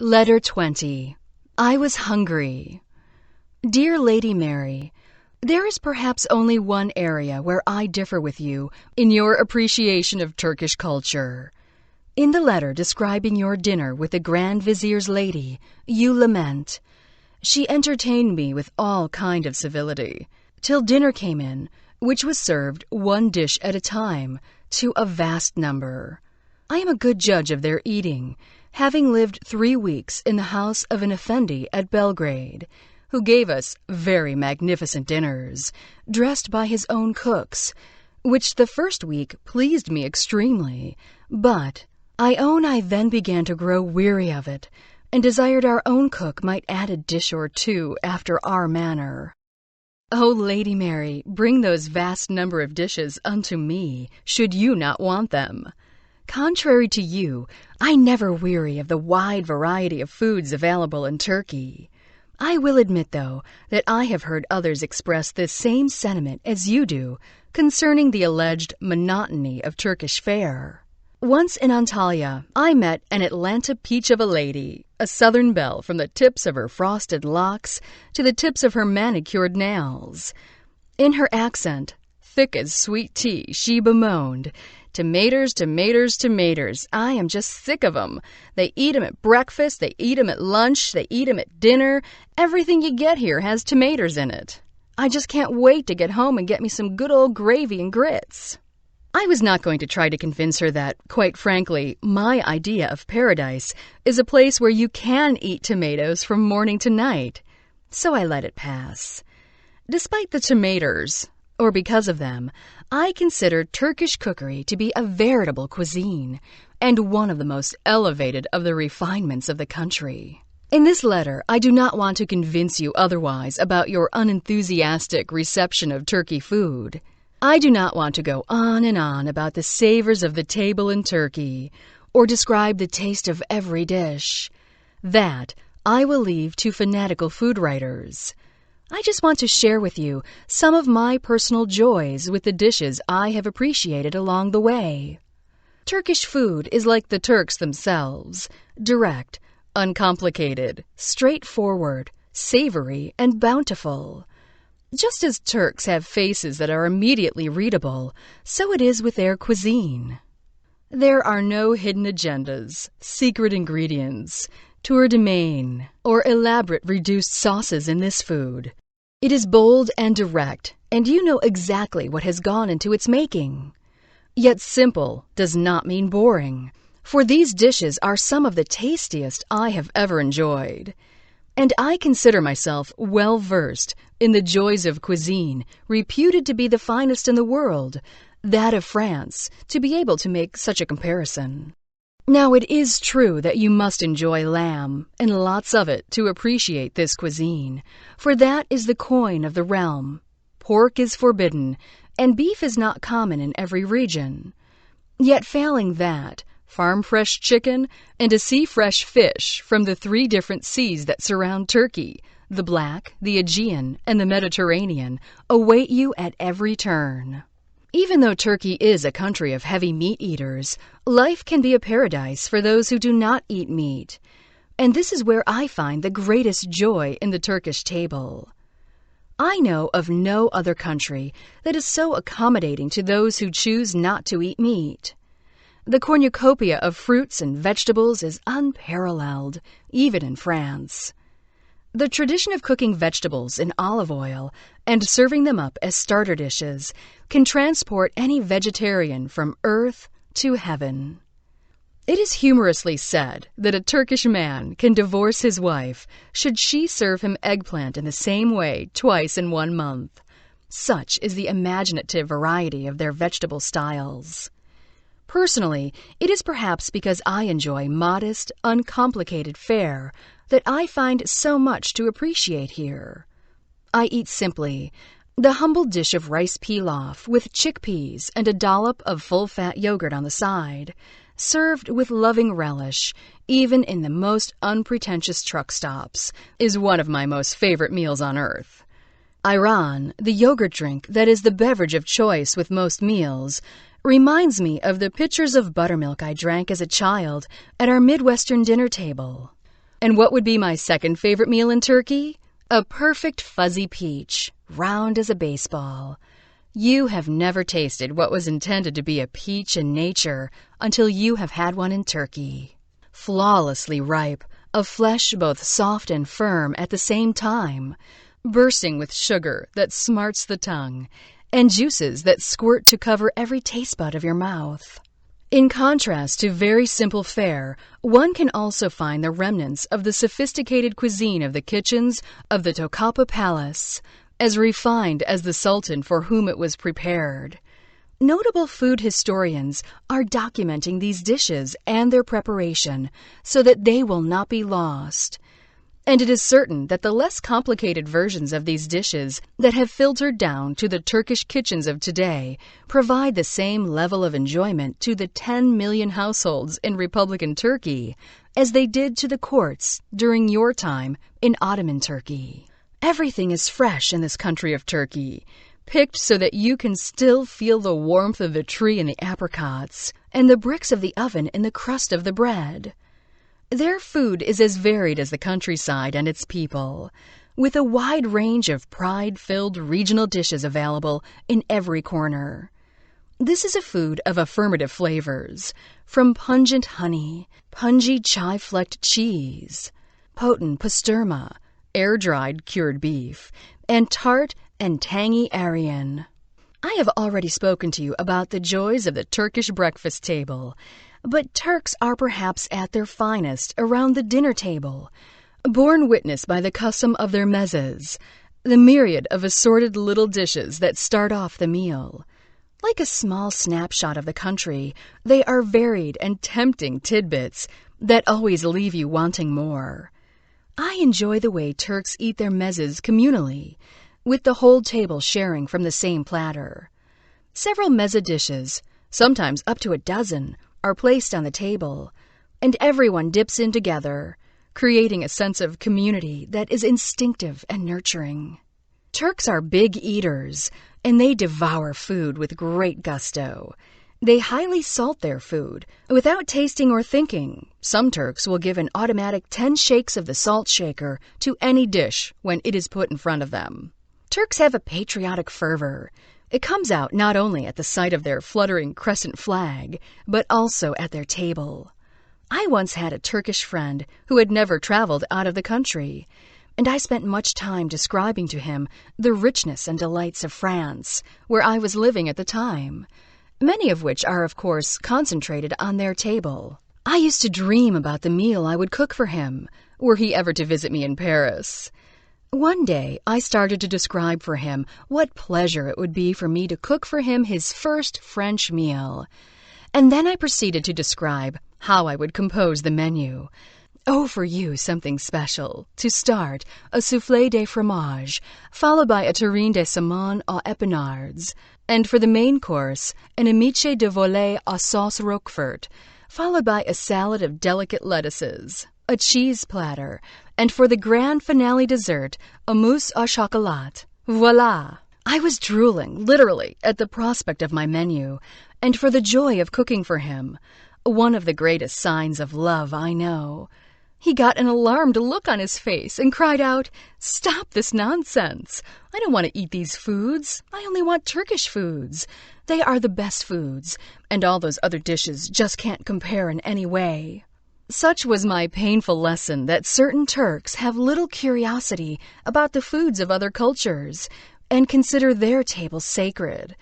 Letter 20. I was hungry. Dear Lady Mary, there is perhaps only one area where I differ with you in your appreciation of Turkish culture. In the letter describing your dinner with the Grand Vizier's lady, you lament, "She entertained me with all kind of civility, till dinner came in, which was served one dish at a time, to a vast number." I am a good judge of their eating, having lived 3 weeks in the house of an effendi at Belgrade, who gave us very magnificent dinners, dressed by his own cooks, which the first week pleased me extremely, but I own I then began to grow weary of it, and desired our own cook might add a dish or two after our manner. O Lady Mary, bring those vast number of dishes unto me, should you not want them. Contrary to you, I never weary of the wide variety of foods available in Turkey. I will admit, though, that I have heard others express this same sentiment as you do concerning the alleged monotony of Turkish fare. Once in Antalya, I met an Atlanta peach of a lady, a southern belle from the tips of her frosted locks to the tips of her manicured nails. In her accent, thick as sweet tea, she bemoaned, "Tomaters, tomaters, tomaters. I am just sick of 'em. They eat 'em at breakfast, they eat 'em at lunch, they eat 'em at dinner. Everything you get here has tomaters in it. I just can't wait to get home and get me some good old gravy and grits." I was not going to try to convince her that, quite frankly, my idea of paradise is a place where you can eat tomatoes from morning to night. So I let it pass. Despite the tomaters, or because of them, I consider Turkish cookery to be a veritable cuisine, and one of the most elevated of the refinements of the country. In this letter, I do not want to convince you otherwise about your unenthusiastic reception of Turkey food. I do not want to go on and on about the savors of the table in Turkey, or describe the taste of every dish. That I will leave to fanatical food writers. I just want to share with you some of my personal joys with the dishes I have appreciated along the way. Turkish food is like the Turks themselves, direct, uncomplicated, straightforward, savory, and bountiful. Just as Turks have faces that are immediately readable, so it is with their cuisine. There are no hidden agendas, secret ingredients, tour de main, or elaborate reduced sauces in this food. It is bold and direct, and you know exactly what has gone into its making. Yet simple does not mean boring, for these dishes are some of the tastiest I have ever enjoyed. And I consider myself well versed in the joys of cuisine reputed to be the finest in the world, that of France, to be able to make such a comparison. Now, it is true that you must enjoy lamb, and lots of it, to appreciate this cuisine, for that is the coin of the realm. Pork is forbidden, and beef is not common in every region. Yet failing that, farm-fresh chicken and a sea-fresh fish from the 3 different seas that surround Turkey, the Black, the Aegean, and the Mediterranean, await you at every turn. Even though Turkey is a country of heavy meat eaters, life can be a paradise for those who do not eat meat. And this is where I find the greatest joy in the Turkish table. I know of no other country that is so accommodating to those who choose not to eat meat. The cornucopia of fruits and vegetables is unparalleled, even in France. The tradition of cooking vegetables in olive oil and serving them up as starter dishes can transport any vegetarian from earth to heaven. It is humorously said that a Turkish man can divorce his wife should she serve him eggplant in the same way twice in 1 month. Such is the imaginative variety of their vegetable styles. Personally, it is perhaps because I enjoy modest, uncomplicated fare that I find so much to appreciate here. I eat simply, the humble dish of rice pilaf with chickpeas and a dollop of full-fat yogurt on the side, served with loving relish, even in the most unpretentious truck stops, is one of my most favorite meals on earth. Ayran, the yogurt drink that is the beverage of choice with most meals, reminds me of the pitchers of buttermilk I drank as a child at our Midwestern dinner table. And what would be my second favorite meal in Turkey? A perfect fuzzy peach, round as a baseball. You have never tasted what was intended to be a peach in nature until you have had one in Turkey. Flawlessly ripe, of flesh both soft and firm at the same time, bursting with sugar that smarts the tongue, and juices that squirt to cover every taste bud of your mouth. In contrast to very simple fare, one can also find the remnants of the sophisticated cuisine of the kitchens of the Topkapı Palace, as refined as the Sultan for whom it was prepared. Notable food historians are documenting these dishes and their preparation so that they will not be lost. And it is certain that the less complicated versions of these dishes that have filtered down to the Turkish kitchens of today provide the same level of enjoyment to the 10 million households in Republican Turkey as they did to the courts during your time in Ottoman Turkey. Everything is fresh in this country of Turkey, picked so that you can still feel the warmth of the tree in the apricots and the bricks of the oven in the crust of the bread. Their food is as varied as the countryside and its people, with a wide range of pride-filled regional dishes available in every corner. This is a food of affirmative flavors, from pungent honey, pungy chive-flecked cheese, potent pastourma, air-dried cured beef, and tart and tangy Aryan. I have already spoken to you about the joys of the Turkish breakfast table, but Turks are perhaps at their finest around the dinner table, borne witness by the custom of their mezes, the myriad of assorted little dishes that start off the meal. Like a small snapshot of the country, they are varied and tempting tidbits that always leave you wanting more. I enjoy the way Turks eat their mezes communally, with the whole table sharing from the same platter. Several meze dishes, sometimes up to a dozen, are placed on the table, and everyone dips in together, creating a sense of community that is instinctive and nurturing. Turks are big eaters, and they devour food with great gusto. They highly salt their food, without tasting or thinking. Some Turks will give an automatic 10 shakes of the salt shaker to any dish when it is put in front of them. Turks have a patriotic fervor. It comes out not only at the sight of their fluttering crescent flag, but also at their table. I once had a Turkish friend who had never traveled out of the country, and I spent much time describing to him the richness and delights of France, where I was living at the time, many of which are, of course, concentrated on their table. I used to dream about the meal I would cook for him, were he ever to visit me in Paris. One day, I started to describe for him what pleasure it would be for me to cook for him his first French meal. And then I proceeded to describe how I would compose the menu. Oh, for you, something special. To start, a soufflé de fromage, followed by a terrine de saumon aux épinards. And for the main course, an amiche de volaille à sauce roquefort, followed by a salad of delicate lettuces, a cheese platter, and for the grand finale dessert, a mousse au chocolat. Voila! I was drooling, literally, at the prospect of my menu, and for the joy of cooking for him. One of the greatest signs of love, I know. He got an alarmed look on his face and cried out, "Stop this nonsense! I don't want to eat these foods. I only want Turkish foods. They are the best foods, and all those other dishes just can't compare in any way." Such was my painful lesson that certain Turks have little curiosity about the foods of other cultures and consider their tables sacred,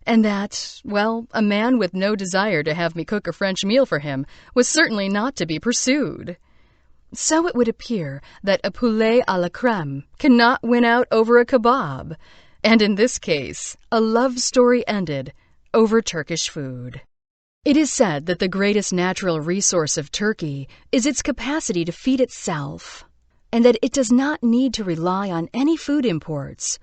and that, well, a man with no desire to have me cook a French meal for him was certainly not to be pursued. So it would appear that a poulet à la crème cannot win out over a kebab, and in this case, a love story ended over Turkish food. It is said that the greatest natural resource of Turkey is its capacity to feed itself, and that it does not need to rely on any food imports,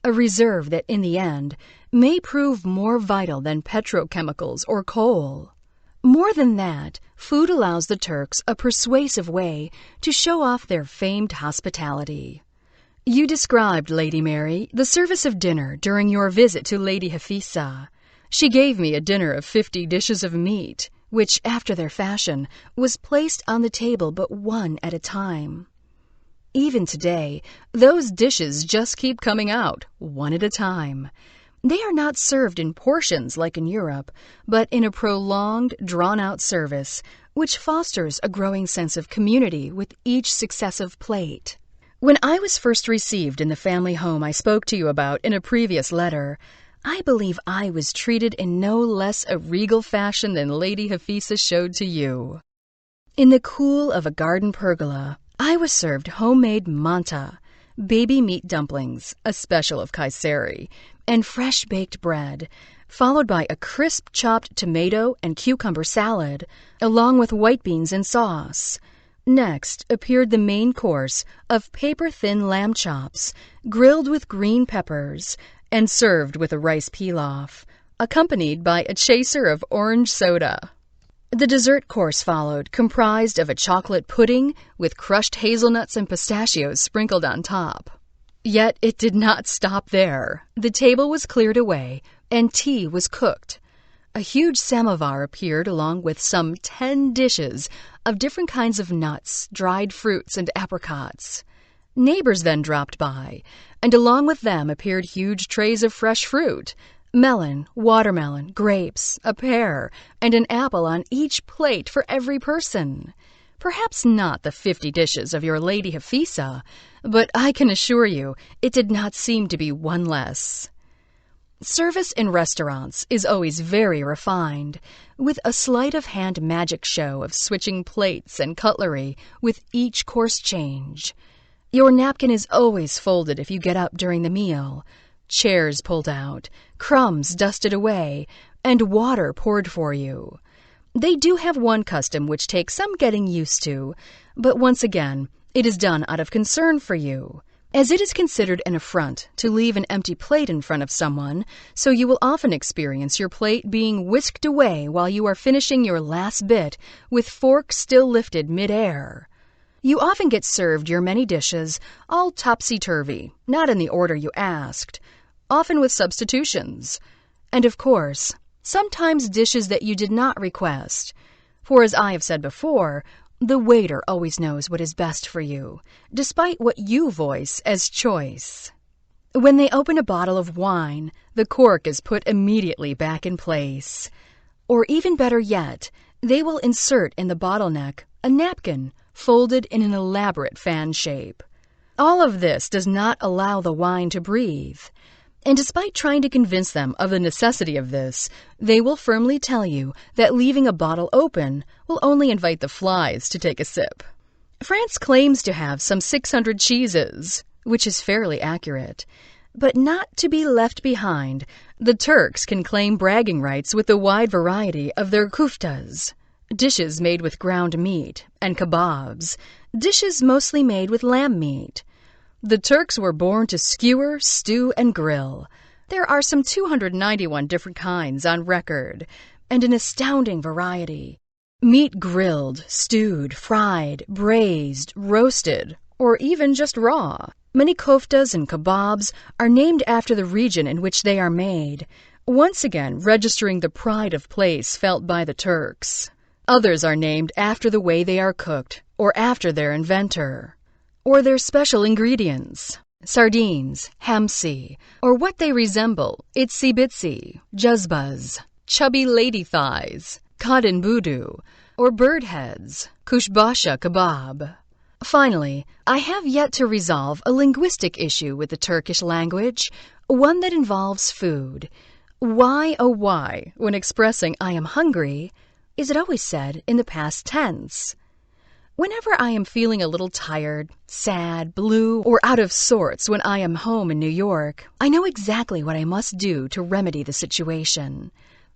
a reserve that in the end may prove more vital than petrochemicals or coal. More than that, food allows the Turks a persuasive way to show off their famed hospitality. You described, Lady Mary, the service of dinner during your visit to Lady Hafisa. She gave me a dinner of 50 dishes of meat, which, after their fashion, was placed on the table but one at a time. Even today, those dishes just keep coming out, one at a time. They are not served in portions like in Europe, but in a prolonged, drawn-out service, which fosters a growing sense of community with each successive plate. When I was first received in the family home I spoke to you about in a previous letter, I believe I was treated in no less a regal fashion than Lady Hafisa showed to you. In the cool of a garden pergola, I was served homemade manta, baby meat dumplings, a special of Kayseri, and fresh baked bread, followed by a crisp chopped tomato and cucumber salad, along with white beans and sauce. Next appeared the main course of paper-thin lamb chops, grilled with green peppers, and served with a rice pilaf, accompanied by a chaser of orange soda. The dessert course followed, comprised of a chocolate pudding with crushed hazelnuts and pistachios sprinkled on top. Yet it did not stop there. The table was cleared away, and tea was cooked. A huge samovar appeared along with some 10 dishes of different kinds of nuts, dried fruits, and apricots. Neighbors then dropped by, and along with them appeared huge trays of fresh fruit, melon, watermelon, grapes, a pear, and an apple on each plate for every person. Perhaps not the 50 dishes of your Lady Hafisa, but I can assure you it did not seem to be one less. Service in restaurants is always very refined, with a sleight-of-hand magic show of switching plates and cutlery with each course change. Your napkin is always folded if you get up during the meal, chairs pulled out, crumbs dusted away, and water poured for you. They do have one custom which takes some getting used to, but once again, it is done out of concern for you, as it is considered an affront to leave an empty plate in front of someone, so you will often experience your plate being whisked away while you are finishing your last bit with fork still lifted mid-air. You often get served your many dishes all topsy-turvy, not in the order you asked, often with substitutions, and of course, sometimes dishes that you did not request, for as I have said before, the waiter always knows what is best for you, despite what you voice as choice. When they open a bottle of wine, the cork is put immediately back in place. Or even better yet, they will insert in the bottleneck a napkin folded in an elaborate fan shape. All of this does not allow the wine to breathe. And despite trying to convince them of the necessity of this, they will firmly tell you that leaving a bottle open will only invite the flies to take a sip. France claims to have some 600 cheeses, which is fairly accurate. But not to be left behind, the Turks can claim bragging rights with the wide variety of their kuftas, dishes made with ground meat, and kebabs, dishes mostly made with lamb meat. The Turks were born to skewer, stew, and grill. There are some 291 different kinds on record, and an astounding variety. Meat grilled, stewed, fried, braised, roasted, or even just raw. Many koftas and kebabs are named after the region in which they are made, once again registering the pride of place felt by the Turks. Others are named after the way they are cooked, or after their inventor, or their special ingredients. Sardines, hamsi, or what they resemble, itsy bitsy, juzbas, chubby lady thighs, cotton budu, or bird heads, kushbasha kebab. Finally, I have yet to resolve a linguistic issue with the Turkish language, one that involves food. Why, oh why, when expressing I am hungry, is it always said in the past tense? Whenever I am feeling a little tired, sad, blue, or out of sorts when I am home in New York, I know exactly what I must do to remedy the situation.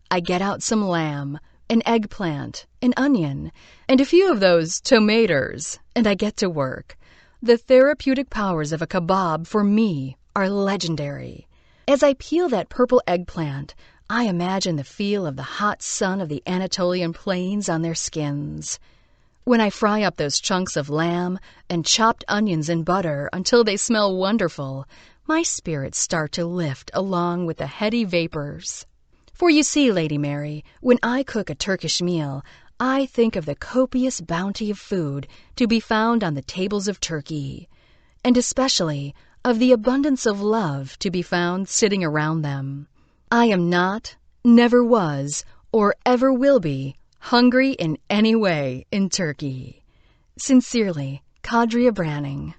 I get out some lamb, an eggplant, an onion, and a few of those tomatoes, and I get to work. The therapeutic powers of a kebab for me are legendary. As I peel that purple eggplant, I imagine the feel of the hot sun of the Anatolian plains on their skins. When I fry up those chunks of lamb and chopped onions in butter until they smell wonderful, my spirits start to lift along with the heady vapors. For you see, Lady Mary, when I cook a Turkish meal, I think of the copious bounty of food to be found on the tables of Turkey, and especially of the abundance of love to be found sitting around them. I am not, never was, or ever will be hungry in any way in Turkey. Sincerely, Kadria Branning.